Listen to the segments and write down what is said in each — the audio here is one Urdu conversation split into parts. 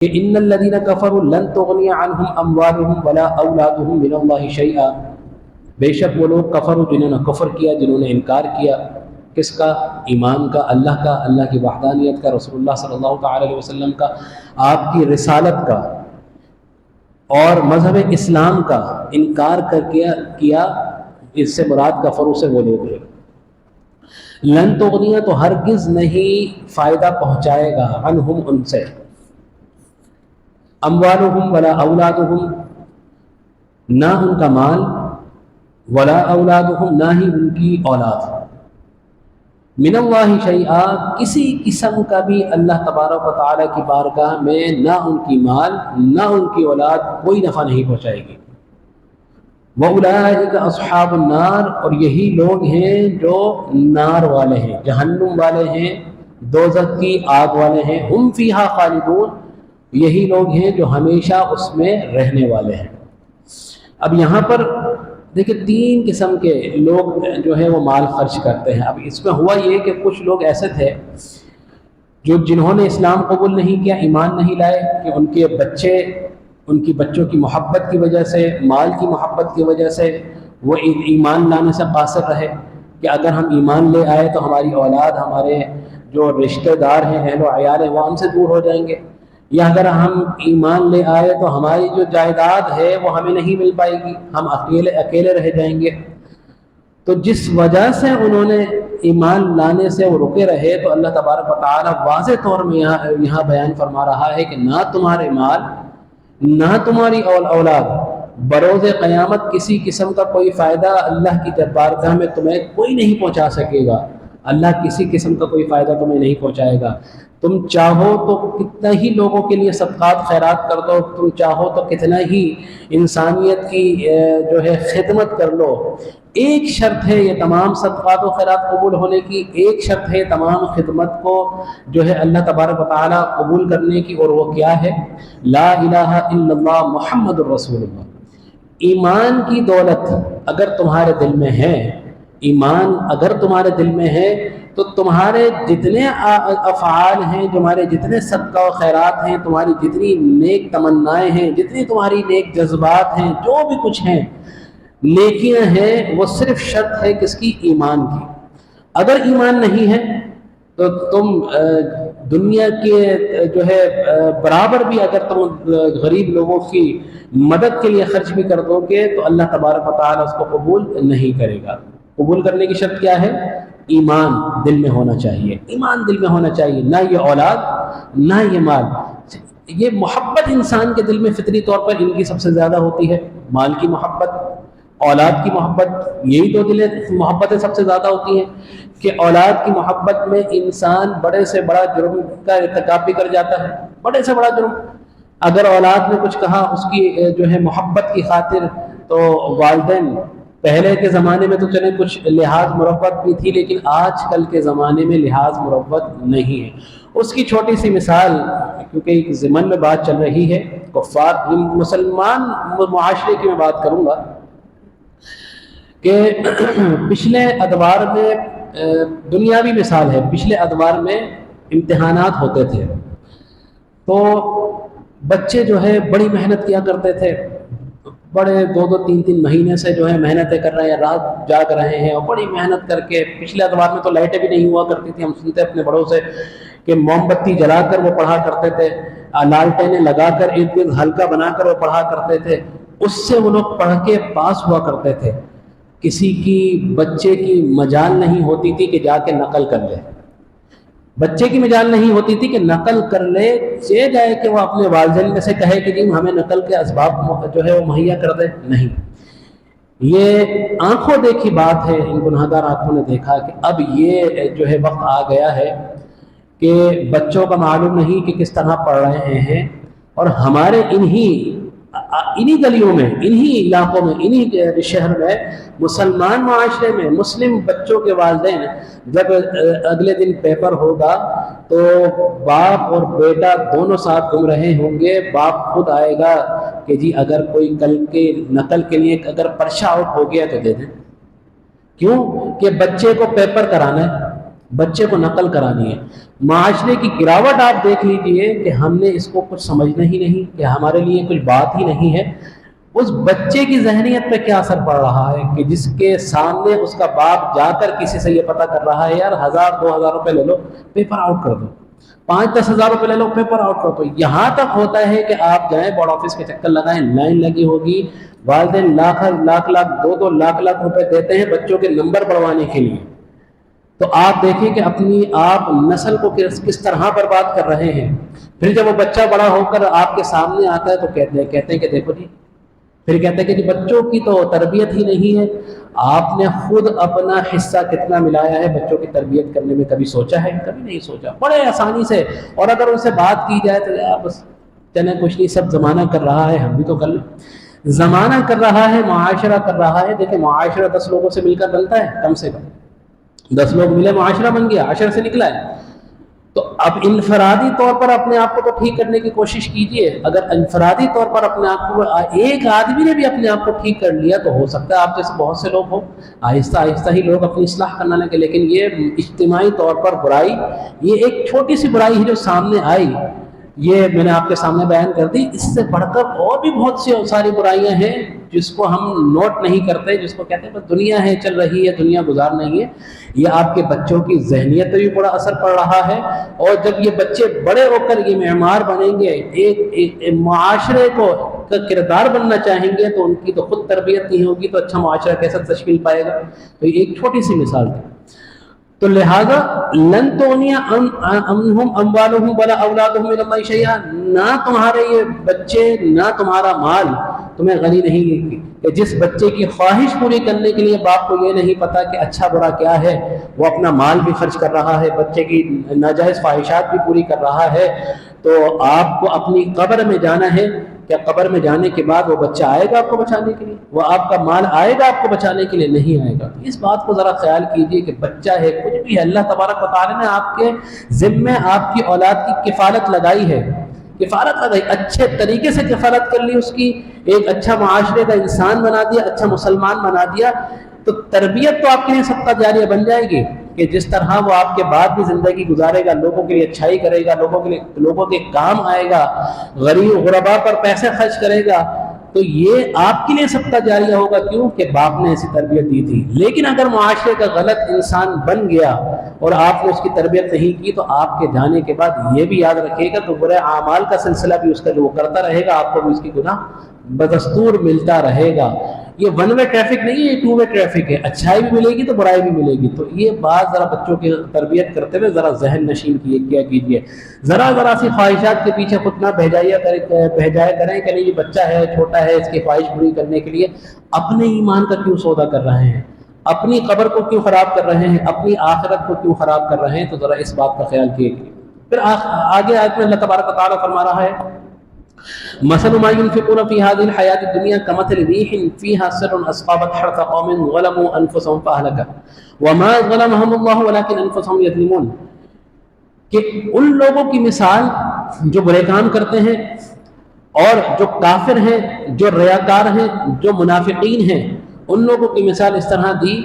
کہ ان الذین کفروا لن تغنی عنہم اموالہم ولا اولادہم من اللہ شیئا، بے شک وہ لوگ کفر جنہوں نے کفر کیا، جنہوں نے انکار کیا کس کا؟ ایمان کا، اللہ کی وحدانیت کا، رسول اللہ صلی اللہ تعالی علیہ وسلم کا، آپ کی رسالت کا اور مذہب اسلام کا انکار کر کیا، اس سے مراد کفروں سے وہ لوگ ہیں۔ لن تغنیہ تو ہرگز نہیں فائدہ پہنچائے گا، عنہم ان سے، اموالہم ولا اولادہم نہ ان کا مال، ولا اولادہم نہ ہی ان کی اولاد، من اللہ شیئا کسی قسم کا بھی اللہ تبارک و تعالیٰ کی بارگاہ میں نہ ان کی مال نہ ان کی اولاد کوئی نفع نہیں پہنچائے گی۔ وَأُولَٰئِكَ أَصْحَابُ النَّارِ اور یہی لوگ ہیں جو نار والے ہیں، جہنم والے ہیں، دوزخ کی آگ والے ہیں، ہم فیہا خالدون یہی لوگ ہیں جو ہمیشہ اس میں رہنے والے ہیں۔ اب یہاں پر دیکھیں تین قسم کے لوگ جو ہے وہ مال خرچ کرتے ہیں۔ اب اس میں ہوا یہ کہ کچھ لوگ ایسے تھے جنہوں نے اسلام قبول نہیں کیا، ایمان نہیں لائے، کہ ان کے بچے، ان کی بچوں کی محبت کی وجہ سے، مال کی محبت کی وجہ سے وہ ایمان لانے سے قاصر رہے، کہ اگر ہم ایمان لے آئے تو ہماری اولاد، ہمارے جو رشتہ دار ہیں، اہل و عیال ہیں، وہ ہم سے دور ہو جائیں گے، یا اگر ہم ایمان لے آئے تو ہماری جو جائیداد ہے وہ ہمیں نہیں مل پائے گی، ہم اکیلے رہ جائیں گے۔ تو جس وجہ سے انہوں نے ایمان لانے سے وہ رکے رہے، تو اللہ تبارک و تعالیٰ واضح طور میں یہاں بیان فرما رہا ہے کہ نہ تمہارے مال نہ تمہاری اولاد بروز قیامت کسی قسم کا کوئی فائدہ اللہ کی بارگاہ میں تمہیں کوئی نہیں پہنچا سکے گا۔ اللہ کسی قسم کا کوئی فائدہ تمہیں نہیں پہنچائے گا۔ تم چاہو تو کتنا ہی لوگوں کے لیے صدقات خیرات کر دو، تم چاہو تو کتنا ہی انسانیت کی جو ہے خدمت کر لو، ایک شرط ہے یہ تمام صدقات و خیرات قبول ہونے کی، ایک شرط ہے تمام خدمت کو جو ہے اللہ تبارک و تعالیٰ قبول کرنے کی، اور وہ کیا ہے؟ لا الہ الا اللہ محمد الرسول اللہ۔ ایمان کی دولت اگر تمہارے دل میں ہے، ایمان اگر تمہارے دل میں ہے، تو تمہارے جتنے افعال ہیں، تمہارے جتنے صدقہ و خیرات ہیں، تمہاری جتنی نیک تمنائیں ہیں، جتنی تمہاری نیک جذبات ہیں، جو بھی کچھ ہیں، نیکیاں ہیں، وہ صرف شرط ہے کس کی؟ ایمان کی۔ اگر ایمان نہیں ہے تو تم دنیا کے جو ہے برابر بھی اگر تم غریب لوگوں کی مدد کے لیے خرچ بھی کر دو گے تو اللہ تبارک و تعالیٰ اس کو قبول نہیں کرے گا۔ قبول کرنے کی شرط کیا ہے؟ ایمان دل میں ہونا چاہیے، ایمان دل میں ہونا چاہیے، نہ یہ اولاد نہ یہ مال۔ یہ محبت انسان کے دل میں فطری طور پر ان کی سب سے زیادہ ہوتی ہے، مال کی محبت، اولاد کی محبت، یہی دو دل محبتیں سب سے زیادہ ہوتی ہیں، کہ اولاد کی محبت میں انسان بڑے سے بڑا جرم کا ارتکاب بھی کر جاتا ہے، بڑے سے بڑا جرم۔ اگر اولاد نے کچھ کہا اس کی جو ہے محبت کی خاطر، تو والدین پہلے کے زمانے میں تو چلیں کچھ لحاظ مروت بھی تھی، لیکن آج کل کے زمانے میں لحاظ مروت نہیں ہے۔ اس کی چھوٹی سی مثال، کیونکہ ایک ضمن میں بات چل رہی ہے، کفار مسلمان معاشرے کی میں بات کروں گا، کہ پچھلے ادوار میں دنیاوی مثال ہے، پچھلے ادوار میں امتحانات ہوتے تھے، تو بچے جو ہے بڑی محنت کیا کرتے تھے، بڑے 2-3 مہینے سے جو ہے محنتیں کر رہے ہیں، رات جاگ رہے ہیں، اور بڑی محنت کر کے، پچھلے ادوار میں تو لائٹیں بھی نہیں ہوا کرتی تھی، ہم سنتے اپنے بڑوں سے کہ موم بتی جلا کر وہ پڑھا کرتے تھے، لالٹینیں لگا کر ارد گرد حلقہ بنا کر وہ پڑھا کرتے تھے، اس سے وہ لوگ پڑھ کے پاس ہوا کرتے تھے۔ کسی کی بچے کی مجال نہیں ہوتی تھی کہ جا کے نقل کر لے، بچے کی مجال نہیں ہوتی تھی کہ نقل کر لے، یہ جائے کہ وہ اپنے والدین میں سے کہے کہ جی ہمیں نقل کے اسباب جو ہے وہ مہیا کر دے، نہیں۔ یہ آنکھوں دیکھی بات ہے، ان گناہگار آنکھوں نے دیکھا کہ اب یہ جو ہے وقت آ گیا ہے کہ بچوں کا معلوم نہیں کہ کس طرح پڑھ رہے ہیں، اور ہمارے انہی گلیوں میں، انہی علاقوں میں، انہی شہر میں، مسلمان معاشرے میں مسلم بچوں کے والدین جب اگلے دن پیپر ہوگا تو باپ اور بیٹا دونوں ساتھ گھوم رہے ہوں گے، باپ خود آئے گا کہ جی اگر کوئی کل کے نقل کے لیے اگر پرچہ آؤٹ ہو گیا تو دے دیں۔ کیوں کہ بچے کو پیپر کرانا ہے، بچے کو نقل کرانی ہے۔ معاشرے کی گراوٹ آپ دیکھ لیجئے کہ ہم نے اس کو کچھ سمجھنا ہی نہیں، کہ ہمارے لیے کچھ بات ہی نہیں ہے۔ اس بچے کی ذہنیت پہ کیا اثر پڑ رہا ہے کہ جس کے سامنے اس کا باپ جا کر کسی سے یہ پتہ کر رہا ہے یار 1000-2000 روپے لے لو پیپر آؤٹ کر دو، 5-10 ہزار روپے لے لو پیپر آؤٹ کر دو۔ یہاں تک ہوتا ہے کہ آپ جائیں بورڈ آفس کے چکر لگائیں، لائن لگی ہوگی، والدین لاکھ 2 لاکھ روپے دیتے ہیں بچوں کے نمبر بڑھوانے کے لیے۔ تو آپ دیکھیں کہ اپنی آپ نسل کو کس طرح برباد کر رہے ہیں۔ پھر جب وہ بچہ بڑا ہو کر آپ کے سامنے آتا ہے تو کہتے ہیں کہ دیکھو جی، پھر کہتے ہیں کہ جی بچوں کی تو تربیت ہی نہیں ہے۔ آپ نے خود اپنا حصہ کتنا ملایا ہے بچوں کی تربیت کرنے میں؟ کبھی سوچا ہے؟ کبھی نہیں سوچا۔ بڑے آسانی سے، اور اگر ان سے بات کی جائے تو یار بس چلیں کچھ نہیں، سب زمانہ کر رہا ہے ہم بھی تو کر لیں۔ زمانہ کر رہا ہے، معاشرہ کر رہا ہے۔ دیکھیں معاشرہ 10 لوگوں سے مل کر بنتا ہے، کم سے کم 10 لوگ ملے معاشرہ بن گیا، 10 سے نکلا ہے۔ تو اب انفرادی طور پر اپنے آپ کو تو ٹھیک کرنے کی کوشش کیجئے۔ اگر انفرادی طور پر اپنے آپ کو ایک آدمی نے بھی اپنے آپ کو ٹھیک کر لیا تو ہو سکتا ہے آپ جیسے بہت سے لوگ ہوں، آہستہ آہستہ ہی لوگ اپنی اصلاح کرنا لگے۔ لیکن یہ اجتماعی طور پر برائی، یہ ایک چھوٹی سی برائی ہے جو سامنے آئی، یہ میں نے آپ کے سامنے بیان کر دی۔ اس سے بڑھ کر اور بھی بہت سی ساری برائیاں ہیں جس کو ہم نوٹ نہیں کرتے، جس کو کہتے ہیں بس دنیا ہے، چل رہی ہے، دنیا گزار نہیں ہے۔ یہ آپ کے بچوں کی ذہنیت پہ بھی بڑا اثر پڑ رہا ہے، اور جب یہ بچے بڑے ہو کر یہ معمار بنیں گے، ایک معاشرے کو کا کردار بننا چاہیں گے، تو ان کی تو خود تربیت نہیں ہوگی تو اچھا معاشرہ کیسا تشکیل پائے گا؟ تو یہ ایک چھوٹی سی مثال تھی۔ تو لہذا لن تغنی عنہم اموالہم ولا اولادہم من اللہ شیئا، نہ تمہارے یہ بچے، نہ تمہارا مال تمہیں غنی نہیں کہ جس بچے کی خواہش پوری کرنے کے لیے باپ کو یہ نہیں پتا کہ اچھا برا کیا ہے، وہ اپنا مال بھی خرچ کر رہا ہے، بچے کی ناجائز خواہشات بھی پوری کر رہا ہے۔ تو آپ کو اپنی قبر میں جانا ہے، کیا قبر میں جانے کے بعد وہ بچہ آئے گا آپ کو بچانے کے لیے؟ وہ آپ کا مال آئے گا آپ کو بچانے کے لیے؟ نہیں آئے گا۔ اس بات کو ذرا خیال کیجئے کہ بچہ ہے، کچھ بھی ہے، اللہ تبارک و تعالیٰ نے آپ کے ذمے آپ کی اولاد کی کفالت لگائی ہے، کفالت لگائی، اچھے طریقے سے کفالت کر لی اس کی، ایک اچھا معاشرے کا انسان بنا دیا، اچھا مسلمان بنا دیا، تو تربیت تو آپ کے لیے صدقہ جاریہ بن جائے گی کہ جس طرح وہ آپ کے بعد بھی زندگی گزارے گا، لوگوں کے لیے اچھائی کرے گا، لوگوں کے کام آئے گا، غریب غربا پر پیسے خرچ کرے گا، تو یہ آپ کے لیے صدقہ جاریہ ہوگا۔ کیوں کہ باپ نے ایسی تربیت دی تھی۔ لیکن اگر معاشرے کا غلط انسان بن گیا اور آپ نے اس کی تربیت نہیں کی، تو آپ کے جانے کے بعد یہ بھی یاد رکھے گا تو برے اعمال کا سلسلہ بھی اس کا جو وہ کرتا رہے گا، آپ کو بھی اس کی گناہ بدستور ملتا رہے گا۔ یہ ون وے ٹریفک نہیں ہے، یہ ٹو وے ٹریفک ہے، اچھائی بھی ملے گی تو برائی بھی ملے گی۔ تو یہ بات ذرا بچوں کی تربیت کرتے ہوئے ذرا ذہن نشین کیا کیجیے، ذرا سی خواہشات کے پیچھے خود نہ بہجایا کریں کہ نہیں یہ بچہ ہے، چھوٹا ہے، اس کی خواہش پوری کرنے کے لیے اپنے ایمان کا کیوں سودا کر رہے ہیں، اپنی قبر کو کیوں خراب کر رہے ہیں، اپنی آخرت کو کیوں خراب کر رہے ہیں؟ تو ذرا اس بات کا خیال کیجیے۔ پھر آگے آیت میں اللہ تبارک و تعالیٰ فرما رہا ہے مثل ما ينفقون في هذه الحياة الدنيا كمثل ريح فيها سر أصابت حرث قوم ظلموا أنفسهم فأهلكها وما ظلمهم الله ولكن أنفسهم يظلمون، کہ ان لوگوں کی مثال جو برے کام کرتے ہیں اور جو کافر ہیں، جو ریاکار ہیں، جو منافقین ہیں، ان لوگوں کی مثال اس طرح دی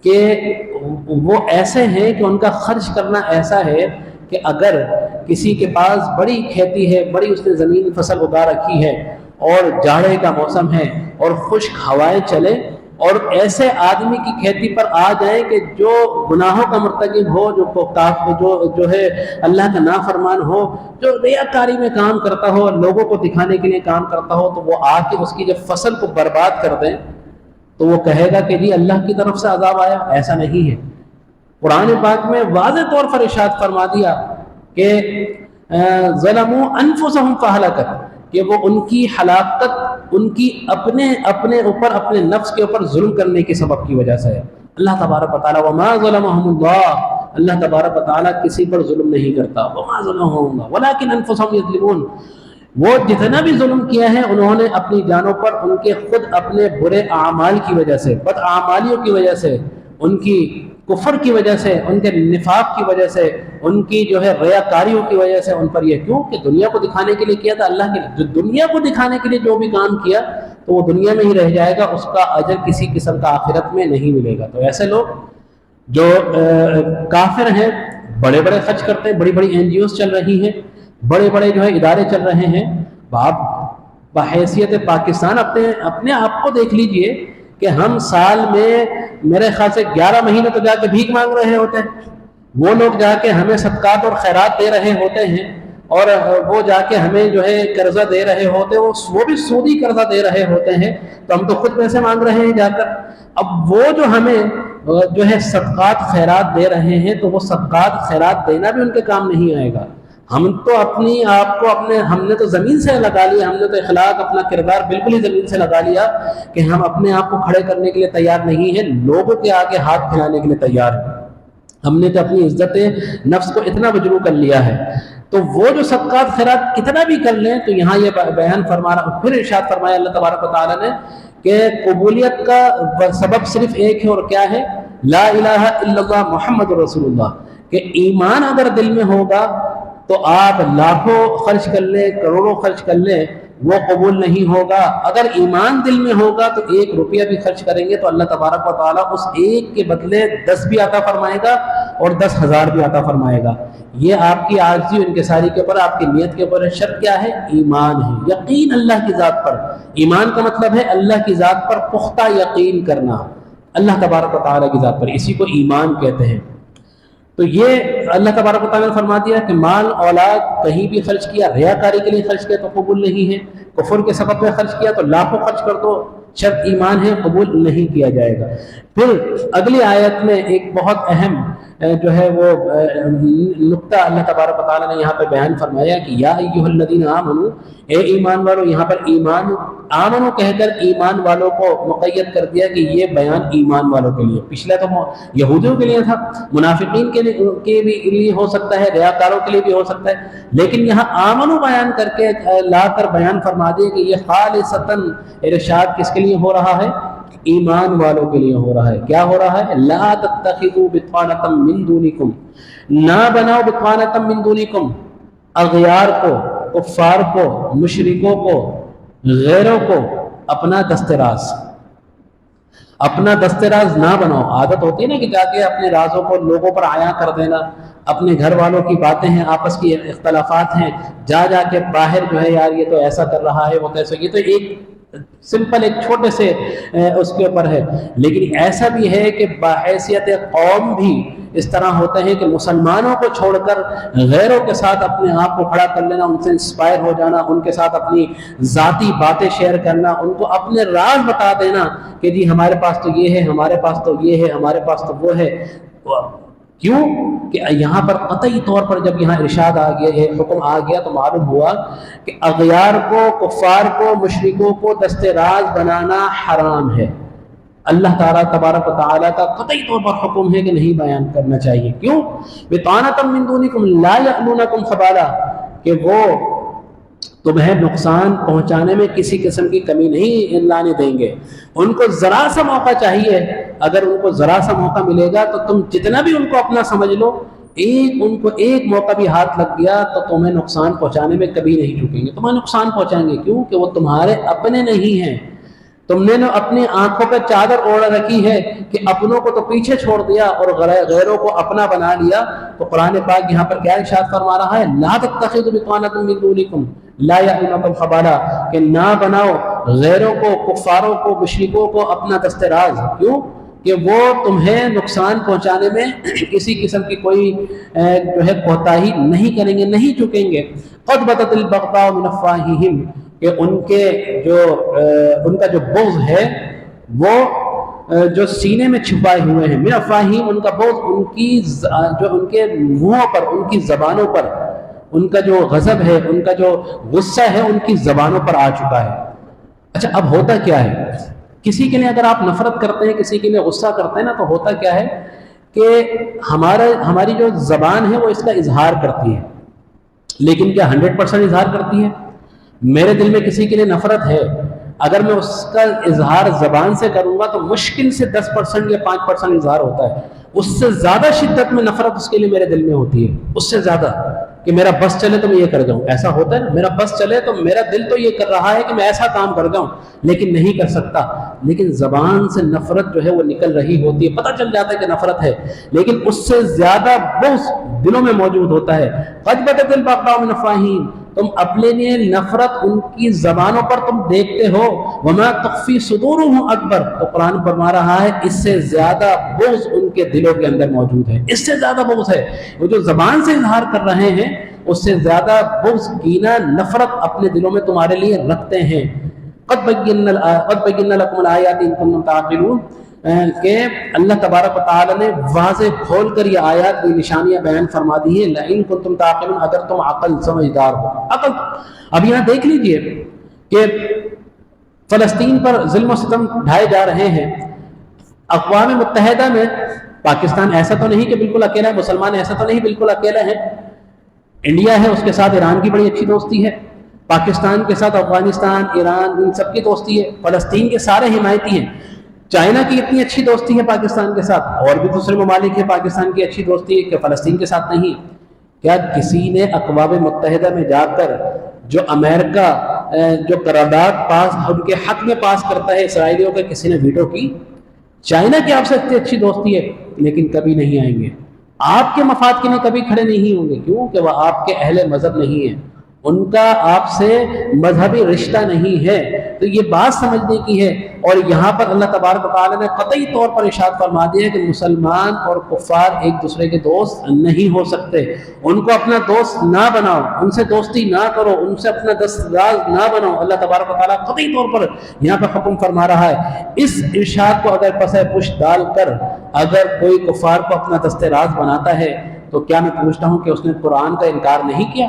کہ وہ ایسے ہیں کہ ان کا خرچ کرنا ایسا ہے کہ اگر کسی کے پاس بڑی کھیتی ہے، بڑی اس نے زمین فصل اگا رکھی ہے اور جاڑے کا موسم ہے اور خشک ہوائیں چلے، اور ایسے آدمی کی کھیتی پر آ جائیں کہ جو گناہوں کا مرتکب ہو، جو ہے اللہ کا نافرمان ہو، جو ریاکاری میں کام کرتا ہو، لوگوں کو دکھانے کے لیے کام کرتا ہو، تو وہ آ کے اس کی جب فصل کو برباد کر دیں تو وہ کہے گا کہ جی اللہ کی طرف سے عذاب آیا۔ ایسا نہیں ہے۔ قرآن پاک میں واضح طور پر ارشاد فرما دیا کہ ظلموا انفسهم فاہلکت، کہ وہ ان کی ہلاکت ان کی اپنے اوپر، اپنے نفس کے اوپر ظلم کرنے کے سبب کی وجہ سے ہے۔ اللہ تبارک و تعالیٰ وما ظلمهم اللہ، اللہ تبارک و تعالیٰ کسی پر ظلم نہیں کرتا، وما ظلمهم اللہ ولکن انفسهم یظلمون، وہ جتنا بھی ظلم کیا ہے انہوں نے اپنی جانوں پر، ان کے خود اپنے برے اعمال کی وجہ سے، بد اعمالیوں کی وجہ سے، ان کی کفر کی وجہ سے، ان کے نفاق کی وجہ سے، ان کی جو ہے ریاکاریوں کی وجہ سے ان پر یہ، کیوں کہ دنیا کو دکھانے کے لیے کیا تھا اللہ کے لیے، جو دنیا کو دکھانے کے لیے جو بھی کام کیا تو وہ دنیا میں ہی رہ جائے گا، اس کا اجر کسی قسم کا آخرت میں نہیں ملے گا۔ تو ایسے لوگ جو کافر ہیں بڑے بڑے خرچ کرتے ہیں، بڑی بڑی NGOs چل رہی ہیں، بڑے بڑے جو ہے ادارے چل رہے ہیں. آپ بحیثیت پاکستان اپنے آپ کو دیکھ لیجئے کہ ہم سال میں میرے خیال سے 11 مہینے تو جا کے بھیک مانگ رہے ہوتے ہیں. وہ لوگ جا کے ہمیں صدقات اور خیرات دے رہے ہوتے ہیں، اور وہ جا کے ہمیں جو ہے قرضہ دے رہے ہوتے ہیں، وہ بھی سودی قرضہ دے رہے ہوتے ہیں، تو ہم تو خود پیسے مانگ رہے ہیں جا کر. اب وہ جو ہمیں جو ہے صدقات خیرات دے رہے ہیں، تو وہ صدقات خیرات دینا بھی ان کے کام نہیں آئے گا. ہم تو اپنی آپ کو ہم نے تو زمین سے لگا لیا، ہم نے تو اخلاق اپنا کردار بالکل ہی زمین سے لگا لیا کہ ہم اپنے آپ کو کھڑے کرنے کے لیے تیار نہیں ہیں، لوگوں کے آگے ہاتھ پھیلانے کے لیے تیار ہیں. ہم نے تو اپنی عزت نفس کو اتنا مجروح کر لیا ہے. تو وہ جو صدقات خیرات کتنا بھی کر لیں، تو یہاں یہ بیان فرما رہا، پھر ارشاد فرمایا اللہ تبارک و تعالیٰ نے کہ قبولیت کا سبب صرف ایک ہے، اور کیا ہے؟ لا الہ الا اللہ محمد رسول اللہ. کہ ایمان اگر دل میں ہوگا تو آپ لاکھوں خرچ کر لیں، کروڑوں خرچ کر لیں، وہ قبول نہیں ہوگا. اگر ایمان دل میں ہوگا تو 1 روپیہ بھی خرچ کریں گے تو اللہ تبارک و تعالیٰ اس ایک کے بدلے 10 بھی عطا فرمائے گا اور 10,000 بھی عطا فرمائے گا. یہ آپ کی عاجزی و انکساری کے اوپر، آپ کی نیت کے اوپر. شرط کیا ہے؟ ایمان ہے، یقین اللہ کی ذات پر. ایمان کا مطلب ہے اللہ کی ذات پر پختہ یقین کرنا، اللہ تبارک و تعالیٰ کی ذات پر، اسی کو ایمان کہتے ہیں. تو یہ اللہ تبارک و تعالیٰ نے فرما دیا کہ مال اولاد کہیں بھی خرچ کیا، ریاکاری کے لیے خرچ کیا تو قبول نہیں ہے، کفر کے سبب پہ خرچ کیا تو لاکھوں خرچ کر دو، شرط ایمان ہے، قبول نہیں کیا جائے گا. پھر اگلی آیت میں ایک بہت اہم جو ہے وہ نقطہ اللہ تبارک و تعالیٰ نے یہاں پہ بیان فرمایا کہ یا ایھا الذین آمنو، اے ایمان والو. یہاں پر ایمان آمنو کہہ کر ایمان والوں کو مقید کر دیا کہ یہ بیان ایمان والوں کے لیے. پچھلا تو یہودیوں کے لیے تھا، منافقین کے لیے ہو سکتا ہے، ریاکاروں کے لیے بھی ہو سکتا ہے، لیکن یہاں آمنو بیان کر کے لا کر بیان فرما دیا کہ یہ خالصتاً ارشاد کس کے لیے ہو رہا ہے؟ ایمان والوں کے لیے ہو رہا ہے. کیا ہو رہا ہے؟ لا تتخذوا بطانۃ من دونکم، نہ بناؤ بطانۃ من دونکم، اغیار کو، کفار کو، مشرکوں کو، غیروں کو اپنا دستراز. اپنا دستراز نہ بناؤ. عادت ہوتی ہے نا کہ جا کے اپنے رازوں کو لوگوں پر عیاں کر دینا، اپنے گھر والوں کی باتیں ہیں، آپس کی اختلافات ہیں، جا کے باہر جو ہے یار یہ تو ایسا کر رہا ہے، وہ کیسے. یہ تو ایک سمپل ایک چھوٹے سے اس کے اوپر ہے. لیکن ایسا بھی ہے کہ بحیثیت قوم بھی اس طرح ہوتے ہیں کہ مسلمانوں کو چھوڑ کر غیروں کے ساتھ اپنے آپ کو کھڑا کر لینا، ان سے انسپائر ہو جانا، ان کے ساتھ اپنی ذاتی باتیں شیئر کرنا، ان کو اپنے راز بتا دینا کہ جی ہمارے پاس تو یہ ہے، ہمارے پاس تو یہ ہے، ہمارے پاس تو وہ ہے. کیوں کہ یہاں پر قطعی طور پر جب یہاں ارشاد آ گیا ہے، حکم آ گیا، تو معلوم ہوا کہ اغیار کو، کفار کو، مشرکوں کو دستراز بنانا حرام ہے. اللہ تعالیٰ تبارک و تعالیٰ کا قطعی طور پر حکم ہے کہ نہیں بیان کرنا چاہیے. کیوں؟ بطانۃ من دونکم لا یألونکم خبالا، کہ وہ تمہیں نقصان پہنچانے میں کسی قسم کی کمی نہیں لانے دیں گے. ان کو ذرا سا موقع چاہیے، اگر ان کو ذرا سا موقع ملے گا تو تم جتنا بھی ان کو اپنا سمجھ لو، ان کو ایک موقع بھی ہاتھ لگ گیا تو تمہیں نقصان پہنچانے میں کبھی نہیں چکیں گے. تمہیں نقصان پہنچائیں گے. کیوں کہ وہ تمہارے اپنے نہیں ہیں. تم نے اپنی آنکھوں پہ چادر اوڑھ رکھی ہے کہ اپنوں کو تو پیچھے چھوڑ دیا اور غیروں کو اپنا بنا لیا. تو قرآن پاک یہاں پر کیا ارشاد فرما رہا ہے؟ لا تتخذوا بطانۃ من دونکم لا یألونکم خبالا، کہ نہ بناؤ غیروں کو، کفاروں کو، مشرکوں کو اپنا دستراز. کیوں کہ وہ تمہیں نقصان پہنچانے میں کسی قسم کی کوئی جو ہے کوتاہی نہیں کریں گے، نہیں چکیں گے. قد بدت البغضاء من افواہہم، کہ ان کا جو بغض ہے وہ جو سینے میں چھپائے ہوئے ہیں. من افواہہم، ان کا بغض ان کے منہوں پر، ان کی زبانوں پر، ان کا جو غضب ہے، ان کا جو غصہ ہے ان کی زبانوں پر آ چکا ہے. اچھا اب ہوتا کیا ہے؟ کسی کے لیے اگر آپ نفرت کرتے ہیں، کسی کے لیے غصہ کرتے ہیں نا، تو ہوتا کیا ہے کہ ہماری جو زبان ہے وہ اس کا اظہار کرتی ہے، لیکن کیا 100% اظہار کرتی ہے؟ میرے دل میں کسی کے لیے نفرت ہے، اگر میں اس کا اظہار زبان سے کروں گا تو مشکل سے 10% یا 5% اظہار ہوتا ہے. اس سے زیادہ شدت میں نفرت اس کے لیے میرے دل میں ہوتی ہے، اس سے زیادہ کہ میرا بس چلے تو میں یہ کر جاؤں. ایسا ہوتا ہے نا، میرا بس چلے تو میرا دل تو یہ کر رہا ہے کہ میں ایسا کام کر جاؤں لیکن نہیں کر سکتا. لیکن زبان سے نفرت جو ہے وہ نکل رہی ہوتی ہے، پتہ چل جاتا ہے کہ نفرت ہے، لیکن اس سے زیادہ بغض دلوں میں موجود ہوتا ہے. قد بدت البغضاء من افواہہم، تم اپنے لیے نفرت ان کی زبانوں پر تم دیکھتے ہو. وما تخفی صدورہم اکبر، تو قرآن فرما رہا ہے اس سے زیادہ بغض ان کے دلوں کے اندر موجود ہے، اس سے زیادہ بغض ہے. وہ جو زبان سے اظہار کر رہے ہیں اس سے زیادہ بغض، کینہ، نفرت اپنے دلوں میں تمہارے لیے رکھتے ہیں. قد بینا لکم الآیات ان کنتم تعقلون، کہ اللہ تبارک و تعالی نے واضح کھول کر یہ آیات کی نشانیاں بیان فرما دی ہیں. لئن کنتم تعقلون، اگر تم عقل سمجھدار ہو. عقل اب یہاں دیکھ لیجئے کہ فلسطین پر ظلم و ستم ڈھائے جا رہے ہیں. اقوام متحدہ میں پاکستان ایسا تو نہیں کہ بالکل اکیلا ہے، مسلمان ایسا تو نہیں بالکل اکیلا ہے. انڈیا ہے، اس کے ساتھ ایران کی بڑی اچھی دوستی ہے، پاکستان کے ساتھ افغانستان، ایران، ان سب کی دوستی ہے. فلسطین کے سارے حمایتی ہیں. چائنا کی اتنی اچھی دوستی ہے پاکستان کے ساتھ، اور بھی دوسرے ممالک ہیں پاکستان کی اچھی دوستی ہے کہ فلسطین کے ساتھ نہیں. کیا کسی نے اقوام متحدہ میں جا کر جو امریکہ جو قرارداد پاس ان کے حق میں پاس کرتا ہے اسرائیلیوں کے، کسی نے ویٹو کی؟ چائنا کی آپ سے اتنی اچھی دوستی ہے لیکن کبھی نہیں آئیں گے، آپ کے مفاد کے لیے کبھی کھڑے نہیں ہوں گے. کیوں؟ کہ وہ آپ کے اہل مذہب نہیں ہیں، ان کا آپ سے مذہبی رشتہ نہیں ہے. تو یہ بات سمجھنے کی ہے. اور یہاں پر اللہ تبارک و تعالیٰ نے قطعی طور پر ارشاد فرما دیا کہ مسلمان اور کفار ایک دوسرے کے دوست نہیں ہو سکتے. ان کو اپنا دوست نہ بناؤ، ان سے دوستی نہ کرو، ان سے اپنا دستراز نہ بناؤ. اللہ تبارک و تعالیٰ قطعی طور پر یہاں پر حکم فرما رہا ہے. اس ارشاد کو اگر پس پش ڈال کر اگر کوئی کفار کو اپنا دستراز بناتا ہے تو کیا میں پوچھتا ہوں کہ اس نے قرآن کا انکار نہیں کیا؟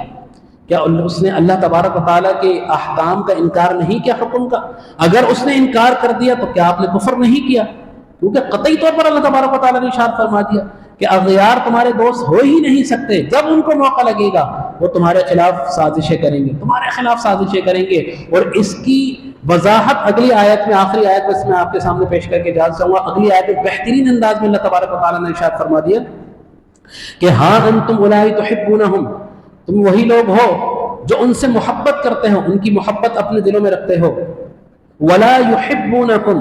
کیا اس نے اللہ تبارک و تعالیٰ کے احکام کا انکار نہیں کیا، حکم کا؟ اگر اس نے انکار کر دیا تو کیا آپ نے کفر نہیں کیا؟ کیونکہ قطعی طور پر اللہ تبارک و تعالیٰ نے ارشاد فرما دیا کہ اغیار تمہارے دوست ہو ہی نہیں سکتے. جب ان کو موقع لگے گا وہ تمہارے خلاف سازشیں کریں گے، تمہارے خلاف سازشیں کریں گے. اور اس کی وضاحت اگلی آیت میں، آخری آیت میں میں آپ کے سامنے پیش کر کے اجازت چاہوں گا. اگلی آیت میں بہترین انداز میں اللہ تبارک و تعالیٰ نے ارشاد فرما دیا کہ ہاں انتم اولائی تحبونہم، تم وہی لوگ ہو جو ان سے محبت کرتے ہو، ان کی محبت اپنے دلوں میں رکھتے ہو. ولا یحبونکم،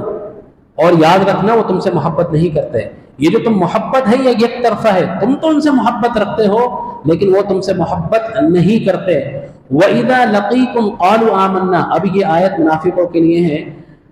اور یاد رکھنا وہ تم سے محبت نہیں کرتے. یہ جو تم محبت ہے یہ یک طرفہ ہے، تم تو ان سے محبت رکھتے ہو لیکن وہ تم سے محبت نہیں کرتے. وَإِذَا لَقِيكُمْ قَالُوا آمَنَّا، اب یہ آیت منافقوں کے لیے ہے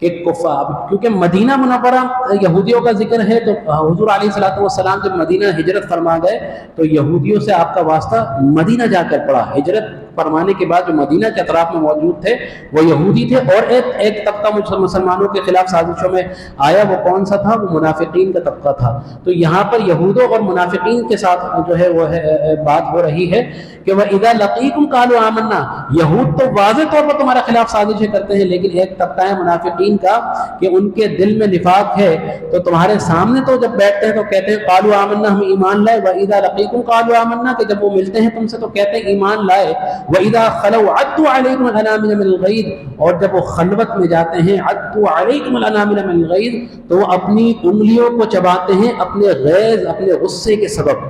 کہ کیونکہ مدینہ منورہ یہودیوں کا ذکر ہے تو حضور علیہ السلام جب مدینہ ہجرت فرما گئے تو یہودیوں سے آپ کا واسطہ مدینہ جا کر پڑا. ہجرت فرمانے کے بعد جو مدینہ کے اطراف میں موجود تھے وہ یہودی تھے، اور ایک طبقہ مسلمانوں کے خلاف سازشوں میں آیا. وہ کون سا تھا؟ وہ منافقین کا طبقہ تھا. تو یہاں پر یہودوں اور منافقین کے ساتھ جو ہے وہ بات ہو رہی ہے کہ وَإِذَا لَقِيكُمْ قَالُوا آمَنَّا، یہود تو واضح طور پر تمہارے خلاف سازشیں کرتے ہیں، لیکن ایک طبقہ ہے منافقین کا کہ ان کے دل میں نفاق ہے. تو تمہارے سامنے تو جب بیٹھتے ہیں تو کہتے ہیں قَالُوا آمَنَّا، ہم ایمان لائے. وَإِذَا لَقِيكُمْ قَالُوا آمَنَّا، کہ جب وہ ملتے ہیں تم سے تو کہتے ہیں ایمان لائے. وَإِذَا خَلَوْا عَدُّوا عَلَيْكُمُ الْأَنَامِلَ مِنَ الْغَيْظِ، اور جب وہ خلوت میں جاتے ہیں عَدُّوا عَلَيْكُمُ الْأَنَامِلَ مِنَ الْغَيْظِ، تو وہ اپنی انگلیوں کو چباتے ہیں اپنے غیظ، اپنے غصے کے سبب.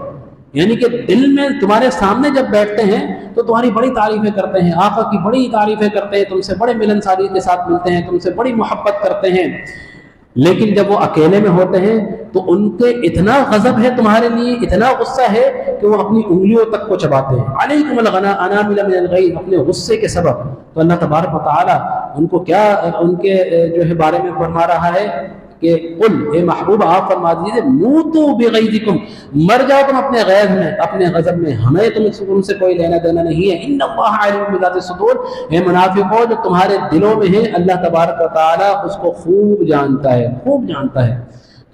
یعنی کہ دل میں تمہارے سامنے جب بیٹھتے ہیں تو تمہاری بڑی تعریفیں کرتے ہیں، آقا کی بڑی تعریفیں کرتے ہیں، تم سے بڑے ملنساری کے ساتھ ملتے ہیں، تم سے بڑی محبت کرتے ہیں. لیکن جب وہ اکیلے میں ہوتے ہیں تو ان کے اتنا غضب ہے تمہارے لیے، اتنا غصہ ہے کہ وہ اپنی انگلیوں تک کو چباتے ہیں. علیکم الانامل من الغیظ، اپنے غصے کے سبب. تو اللہ تبارک و تعالی ان کو کیا ان کے جو ہے بارے میں فرما رہا ہے کہ قل، اے محبوب آپ فرما دیجیے موتوا بغیظکم، مر جاؤ تم اپنے غیظ میں، اپنے غضب میں، ہمیں تم سے کوئی لینا دینا نہیں ہے. ان اللہ علیم بذات الصدور، اے منافقو جو تمہارے دلوں میں ہے اللہ تبارک و تعالی اس کو خوب جانتا ہے، خوب جانتا ہے.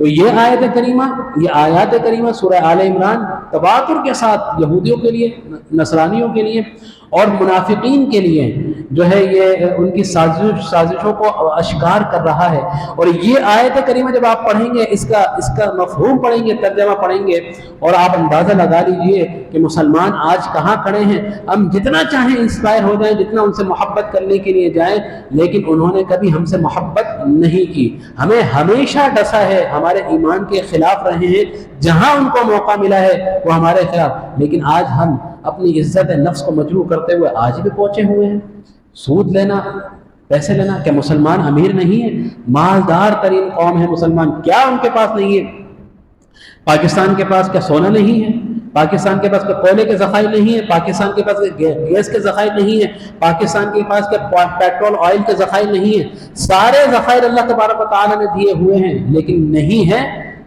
تو یہ آیت کریمہ، یہ آیات کریمہ سورہ آل عمران تواتر کے ساتھ یہودیوں کے لیے، نصرانیوں کے لیے اور منافقین کے لیے جو ہے یہ ان کی سازشوں کو اشکار کر رہا ہے۔ اور یہ آیت کریمہ جب آپ پڑھیں گے، اس کا مفہوم پڑھیں گے، ترجمہ پڑھیں گے، اور آپ اندازہ لگا لیجئے کہ مسلمان آج کہاں کھڑے ہیں۔ ہم جتنا چاہیں انسپائر ہو جائیں، جتنا ان سے محبت کرنے کے لیے جائیں، لیکن انہوں نے کبھی ہم سے محبت نہیں کی۔ ہمیں ہمیشہ ڈسا ہے، ہمارے ایمان کے خلاف رہے ہیں، جہاں ان کو موقع ملا ہے وہ ہمارے خلاف۔ لیکن آج ہم اپنی عزت نفس کو مجروح کرتے ہوئے آج بھی پہنچے ہوئے ہیں۔ سود لینا، پیسے لینا، کیا مسلمان امیر نہیں ہے؟ مالدار ترین قوم ہے مسلمان، کیا ان کے پاس نہیں ہے؟ پاکستان کے پاس کیا سونا نہیں ہے؟ پاکستان کے پاس کیا کوئلے کے ذخائر نہیں ہے؟ پاکستان کے پاس گیس کے ذخائر نہیں ہے؟ پاکستان کے پاس کیا پیٹرول آئل کے ذخائر نہیں ہے؟ سارے ذخائر اللہ تبارک و تعالیٰ نے دیے ہوئے ہیں، لیکن نہیں ہے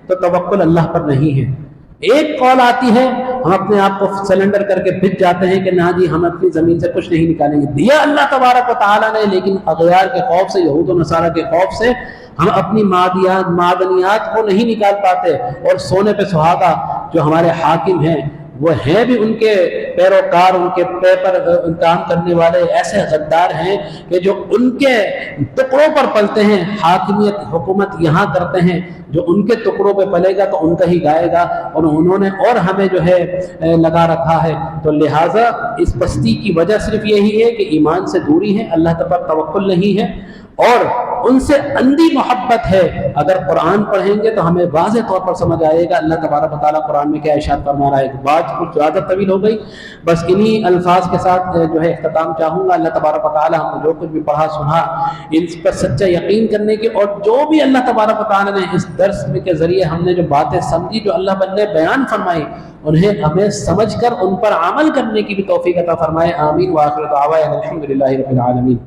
تو توکل اللہ پر نہیں ہے۔ ایک کال آتی ہے، ہم اپنے آپ کو سلنڈر کر کے بھج جاتے ہیں کہ نہ جی ہم اپنی زمین سے کچھ نہیں نکالیں گے۔ دیا اللہ تبارک و تعالیٰ نے، لیکن اغیار کے خوف سے، یہود و نصارہ کے خوف سے ہم اپنی معدنیات کو نہیں نکال پاتے۔ اور سونے پہ سہاگا جو ہمارے حاکم ہیں، وہ ہیں بھی ان کے پیروکار، ان کے پیپر کام کرنے والے ایسے غدار ہیں کہ جو ان کے ٹکڑوں پر پلتے ہیں، حاکمیت حکومت یہاں کرتے ہیں، جو ان کے ٹکڑوں پہ پلے گا تو ان کا ہی گائے گا، اور انہوں نے اور ہمیں جو ہے لگا رکھا ہے۔ تو لہٰذا اس پستی کی وجہ صرف یہی ہے کہ ایمان سے دوری ہے، اللہ پر توکل نہیں ہے، اور ان سے اندھی محبت ہے۔ اگر قرآن پڑھیں گے تو ہمیں واضح طور پر سمجھ آئے گا اللہ تبارک و تعالیٰ قرآن میں کیا ارشاد فرما رہا ہے۔ بات کچھ زیادہ طویل ہو گئی، بس انہی الفاظ کے ساتھ جو ہے اختتام چاہوں گا۔ اللہ تبارک و تعالیٰ ہم نے جو کچھ بھی پڑھا سنا، ان پر سچا یقین کرنے کے، اور جو بھی اللہ تبارک و تعالیٰ نے اس درس کے ذریعے ہم نے جو باتیں سمجھی، جو اللہ نے بیان فرمائی، انہیں ہمیں سمجھ کر ان پر عمل کرنے کی بھی توفیق عطا فرمائے۔ آمین۔ وآخر دعوانا الحمدللہ رب العالمین۔